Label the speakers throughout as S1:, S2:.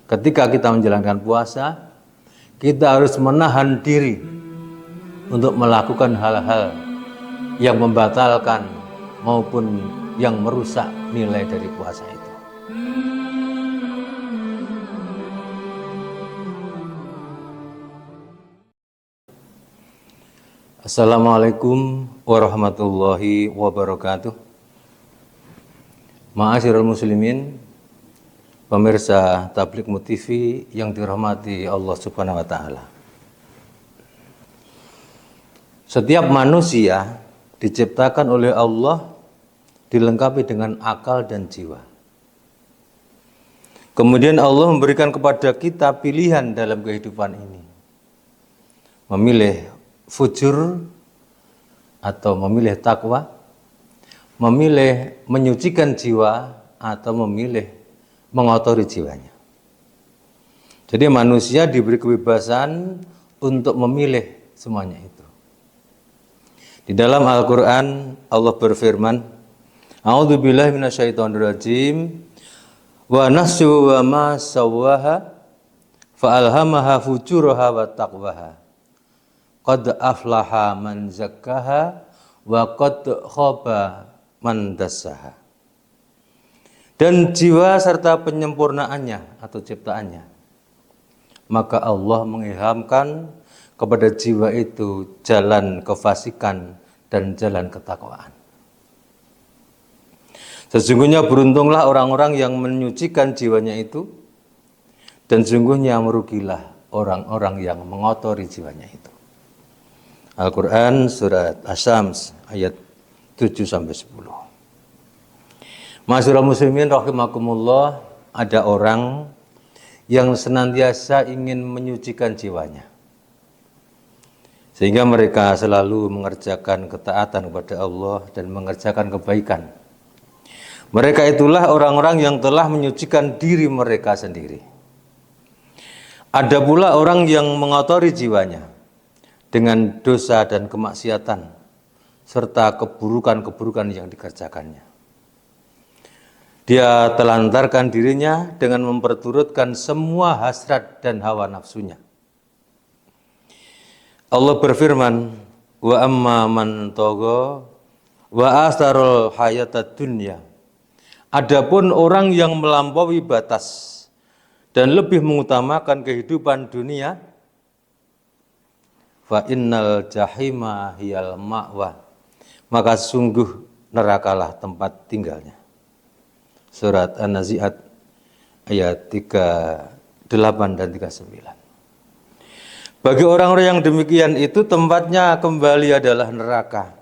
S1: ketika kita menjalankan puasa, kita harus menahan diri untuk melakukan hal-hal yang membatalkan maupun yang merusak nilai dari puasa itu. Assalamualaikum warahmatullahi wabarakatuh. Ma'asyiral muslimin, pemirsa Tabligh TV yang dirahmati Allah Subhanahu wa taala. Setiap manusia diciptakan oleh Allah dilengkapi dengan akal dan jiwa. Kemudian Allah memberikan kepada kita pilihan dalam kehidupan ini. Memilih fujur atau memilih takwa, memilih menyucikan jiwa atau memilih mengotori jiwanya. Jadi manusia diberi kebebasan untuk memilih semuanya itu. Di dalam Al-Quran Allah berfirman, A'udzubillahi minasyaitonirrajim, wa nafsu wa ma sawwaha fa'alhamaha fujuraha wa taqwaha. Qad aflaha man zakkaha wa qad khaba man dassaha. Dan jiwa serta penyempurnaannya atau ciptaannya, maka Allah mengilhamkan kepada jiwa itu jalan kefasikan dan jalan ketakwaan. Sesungguhnya beruntunglah orang-orang yang menyucikan jiwanya itu, dan sungguhnya merugilah orang-orang yang mengotori jiwanya itu. Al-Quran surat Asy-Syams ayat 7-10. Ma'asyiral muslimin rahimakumullah, ada orang yang senantiasa ingin menyucikan jiwanya, sehingga mereka selalu mengerjakan ketaatan kepada Allah dan mengerjakan kebaikan. Mereka itulah orang-orang yang telah menyucikan diri mereka sendiri. Ada pula orang yang mengotori jiwanya dengan dosa dan kemaksiatan serta keburukan-keburukan yang dikerjakannya. Dia telantarkan dirinya dengan memperturutkan semua hasrat dan hawa nafsunya. Allah berfirman, wa amma man tagha wa asarul hayatad dunya. Adapun orang yang melampaui batas dan lebih mengutamakan kehidupan dunia, fa innal jahima hiyal ma'wa, maka sungguh nerakalah tempat tinggalnya. Surat An-Nazi'at ayat 38 dan 39. Bagi orang-orang yang demikian itu tempatnya kembali adalah neraka,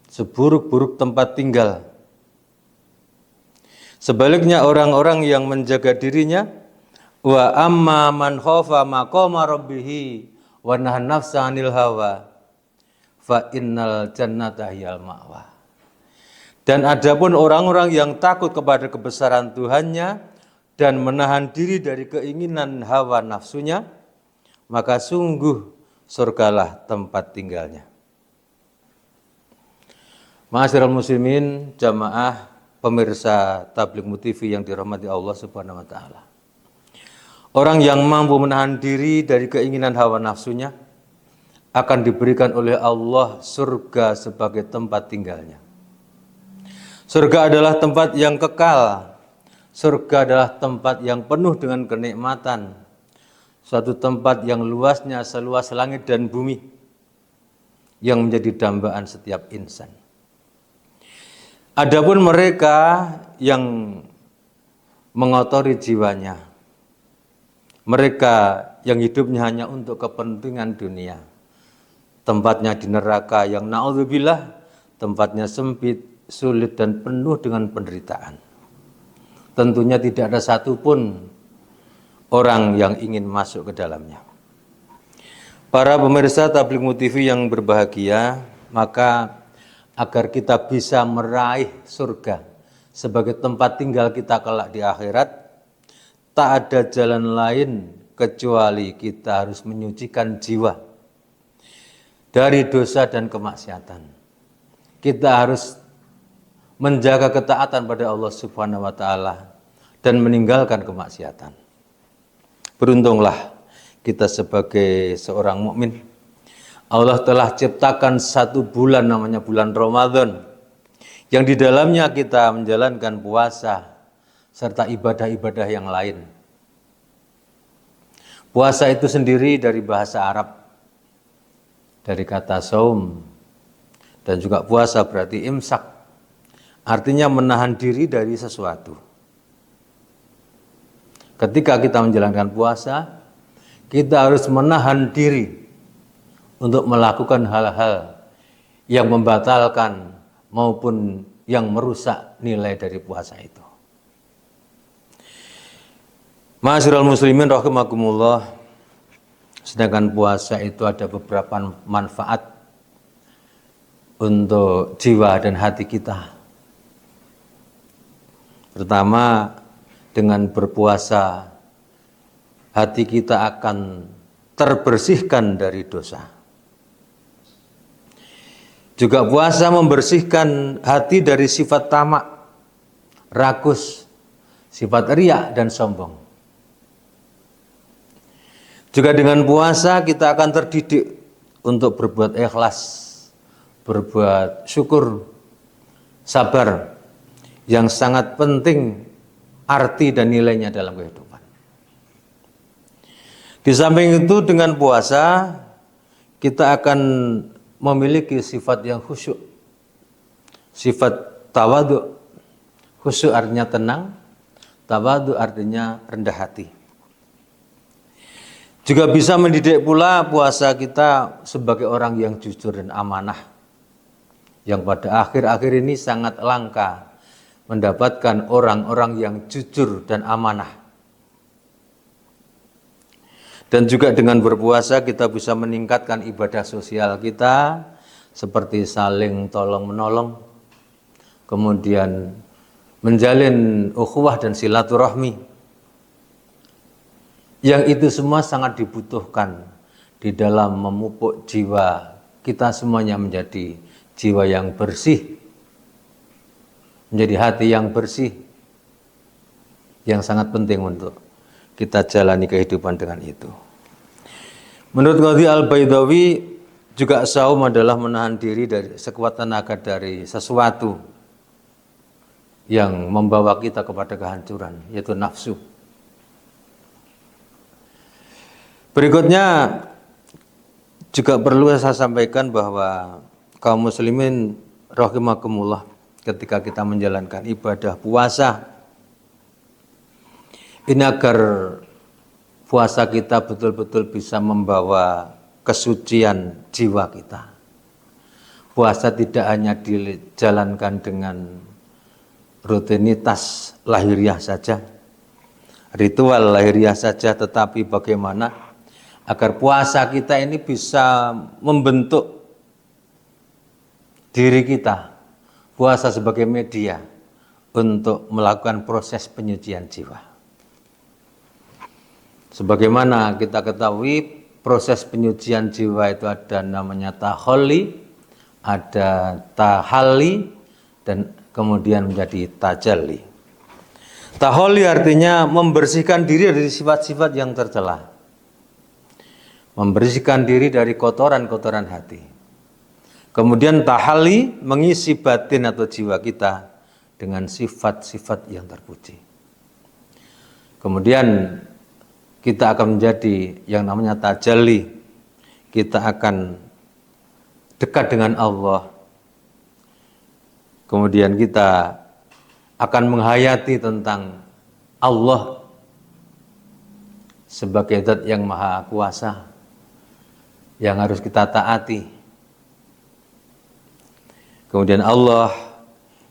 S1: seburuk-buruk tempat tinggal. Sebaliknya orang-orang yang menjaga dirinya, wa amma man khafa maqama rabbih wa nahan nafsa 'anil hawa fa innal jannata hiyal ma'wa. Dan adapun orang-orang yang takut kepada kebesaran Tuhannya dan menahan diri dari keinginan hawa nafsunya, maka sungguh surgalah tempat tinggalnya. Ma'asyiral muslimin, jamaah pemirsa Tabligh TV yang dirahmati Allah Subhanahu wa taala. Orang yang mampu menahan diri dari keinginan hawa nafsunya akan diberikan oleh Allah surga sebagai tempat tinggalnya. Surga adalah tempat yang kekal. Surga adalah tempat yang penuh dengan kenikmatan. Suatu tempat yang luasnya seluas langit dan bumi, yang menjadi dambaan setiap insan. Adapun mereka yang mengotori jiwanya, mereka yang hidupnya hanya untuk kepentingan dunia, tempatnya di neraka yang na'udzubillah, tempatnya sempit, sulit dan penuh dengan penderitaan. Tentunya tidak ada satupun orang yang ingin masuk ke dalamnya. Para pemirsa Tabligh TV yang berbahagia, maka agar kita bisa meraih surga sebagai tempat tinggal kita kelak di akhirat, tak ada jalan lain kecuali kita harus menyucikan jiwa dari dosa dan kemaksiatan. Kita harus menjaga ketaatan pada Allah Subhanahu wa taala dan meninggalkan kemaksiatan. Beruntunglah kita sebagai seorang mukmin. Allah telah ciptakan satu bulan namanya bulan Ramadan, yang di dalamnya kita menjalankan puasa serta ibadah-ibadah yang lain. Puasa itu sendiri dari bahasa Arab, dari kata saum, dan juga puasa berarti imsak, artinya menahan diri dari sesuatu. Ketika kita menjalankan puasa, kita harus menahan diri untuk melakukan hal-hal yang membatalkan maupun yang merusak nilai dari puasa itu. Ma'asyiral muslimin rahimakumullah, sedangkan puasa itu ada beberapa manfaat untuk jiwa dan hati kita. Pertama, dengan berpuasa hati kita akan terbersihkan dari dosa. Juga puasa membersihkan hati dari sifat tamak, rakus, sifat riya dan sombong. Juga dengan puasa kita akan terdidik untuk berbuat ikhlas, berbuat syukur, sabar, yang sangat penting arti dan nilainya dalam kehidupan. Di samping itu dengan puasa kita akan memiliki sifat yang khusyuk, sifat tawadhu. Khusyuk artinya tenang, tawadhu artinya rendah hati. Juga bisa mendidik pula puasa kita sebagai orang yang jujur dan amanah, yang pada akhir-akhir ini sangat langka mendapatkan orang-orang yang jujur dan amanah. Dan juga dengan berpuasa kita bisa meningkatkan ibadah sosial kita, seperti saling tolong-menolong, kemudian menjalin ukhuwah dan silaturahmi. Yang itu semua sangat dibutuhkan di dalam memupuk jiwa kita semuanya menjadi jiwa yang bersih, menjadi hati yang bersih, yang sangat penting untuk kita jalani kehidupan dengan itu. Menurut Qadhi Al-Baidawi, juga saum adalah menahan diri dari sekuat tenaga dari sesuatu yang membawa kita kepada kehancuran, yaitu nafsu. Berikutnya juga perlu saya sampaikan bahwa kaum muslimin rahimakumullah, ketika kita menjalankan ibadah puasa ini, agar puasa kita betul-betul bisa membawa kesucian jiwa kita. Puasa tidak hanya dijalankan dengan rutinitas lahiriah saja, ritual lahiriah saja, tetapi bagaimana agar puasa kita ini bisa membentuk diri kita. Puasa sebagai media untuk melakukan proses penyucian jiwa. Sebagaimana kita ketahui, proses penyucian jiwa itu ada namanya taholli, ada tahalli, dan kemudian menjadi tajalli. Taholli artinya membersihkan diri dari sifat-sifat yang tercela, membersihkan diri dari kotoran-kotoran hati. Kemudian tahalli, mengisi batin atau jiwa kita dengan sifat-sifat yang terpuji. Kemudian kita akan menjadi yang namanya tajalli. Kita akan dekat dengan Allah. Kemudian kita akan menghayati tentang Allah sebagai zat yang maha kuasa, yang harus kita taati. Kemudian Allah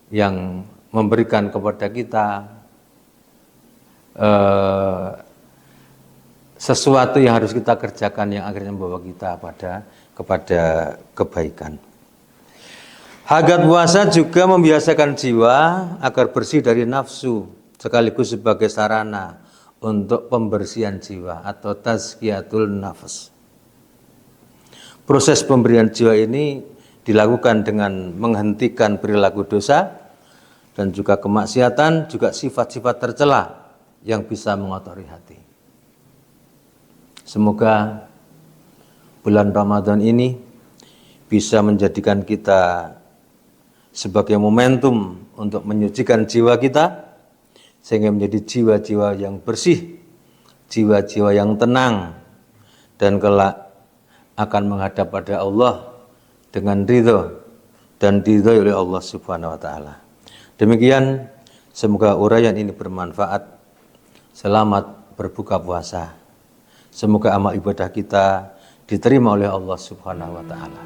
S1: yang memberikan kepada kita sesuatu yang harus kita kerjakan, yang akhirnya membawa kita kepada kebaikan. Hakikat puasa juga membiasakan jiwa agar bersih dari nafsu, sekaligus sebagai sarana untuk pembersihan jiwa atau tazkiyatul nafs. Proses pemberian jiwa ini dilakukan dengan menghentikan perilaku dosa dan juga kemaksiatan, juga sifat-sifat tercela yang bisa mengotori hati. Semoga bulan Ramadan ini bisa menjadikan kita sebagai momentum untuk menyucikan jiwa kita, sehingga menjadi jiwa-jiwa yang bersih, jiwa-jiwa yang tenang, dan kelak akan menghadap pada Allah dengan ridho dan diridhoi oleh Allah Subhanahu wa taala. Demikian, semoga uraian ini bermanfaat. Selamat berbuka puasa. Semoga amal ibadah kita diterima oleh Allah Subhanahu wa taala.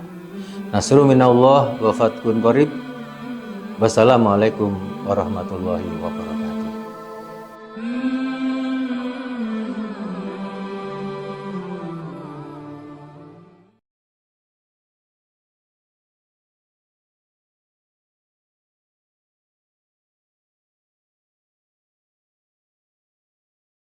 S1: Nasrun minallah wa fathun qarib. Wassalamualaikum warahmatullahi wabarakatuh.